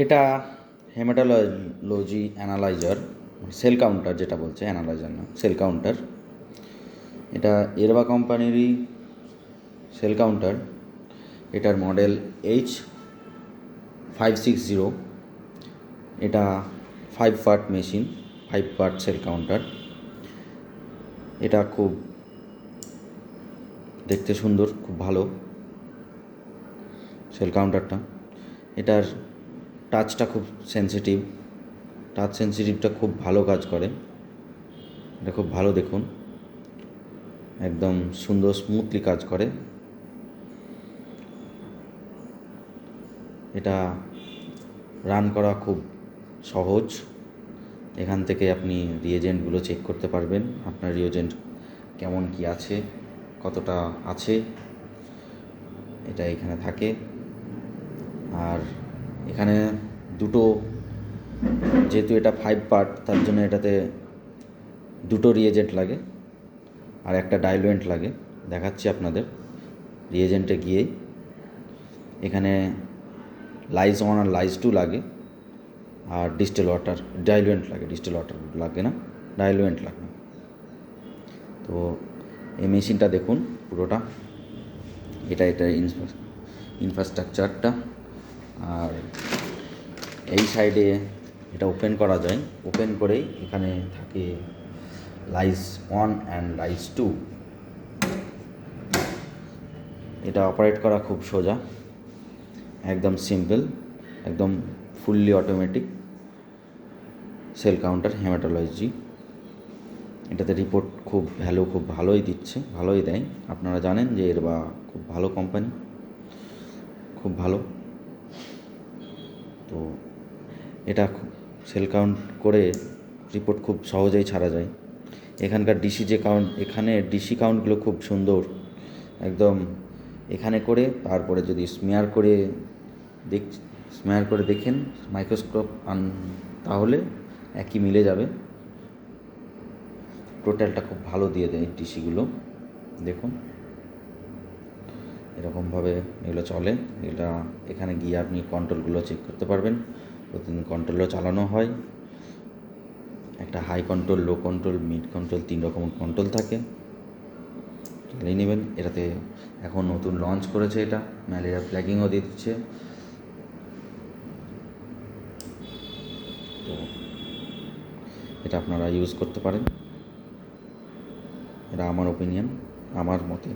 এটা haematology analyser, sell counter যেটা বলছে, অ্যানালাইজার না, সেল কাউন্টার। এটা এরবা কোম্পানিরই সেল কাউন্টার। এটার মডেল H560। এটা 5 part machine, 5 part sell counter. এটা খুব দেখতে সুন্দর, খুব ভালো সেল কাউন্টারটা। এটার টাচটা খুব সেন্সিটিভ, টাচ সেন্সিটিভটা খুব ভালো কাজ করে। এটা খুব ভালো, দেখুন একদম সুন্দর স্মুথলি কাজ করে। এটা রান করা খুব সহজ। এখান থেকে আপনি রিয়েজেন্টগুলো চেক করতে পারবেন, আপনার রিয়েজেন্ট কেমন কি আছে, কতটা আছে, এটা এখানে থাকে। আর এখানে দুটো, যেহেতু এটা 5 পার্ট, তার জন্য এটাতে দুটো রিয়েজেন্ট লাগে আর একটা ডাইলুয়েন্ট লাগে। দেখাচ্ছি আপনাদের। রিয়েজেন্টে গিয়ে এখানে লাইজ 1 আর লাইজ 2 লাগে, আর ডিস্টিল ওয়াটার ডাইলুয়েন্ট লাগে। ডিস্টিল ওয়াটার লাগে না, ডাইলুয়েন্ট লাগে। তো এই মেশিনটা দেখুন পুরোটা, এটা ইনফ্রাস্ট্রাকচারটা। আর এই সাইডে এটা ওপেন করা যায়, ওপেন করেই এখানে থাকে লাইজ 1 অ্যান্ড লাইজ 2। এটা অপারেট করা খুব সোজা, একদম সিম্পল, একদম fully automatic sell counter haematology. এটাতে রিপোর্ট খুব ভালোই দিচ্ছে, ভালোই দেয়। আপনারা জানেন যে এরবা খুব ভালো কোম্পানি, খুব ভালো। তো এটা সেল কাউন্ট করে রিপোর্ট খুব সহজেই ছাড়া যায়। এখানকার ডিসি যে কাউন্ট, এখানে ডিসি কাউন্টগুলো খুব সুন্দর একদম। এখানে করে তারপরে যদি স্মেয়ার করে দেখেন মাইক্রোস্কোপ তাহলে একই মিলে যাবে। টোটালটা খুব ভালো দিয়ে দেয় ডিসিগুলো, দেখুন এরকমভাবে এগুলো চলে। এটা এখানে গিয়ে আপনি কন্ট্রোলগুলো চেক করতে পারবেন। প্রতিদিন কন্ট্রোলও চালানো হয়, একটা হাই কন্ট্রোল, লো কন্ট্রোল, মিড কন্ট্রোল, 3 রকম কন্ট্রোল থাকে, চালিয়ে নেবেন। এটাতে এখন নতুন লঞ্চ করেছে, এটা ম্যালেরিয়া ফ্ল্যাগিংও দিয়ে দিচ্ছে। তো এটা আপনারা ইউজ করতে পারেন, এটা আমার ওপিনিয়ন, আমার মতে।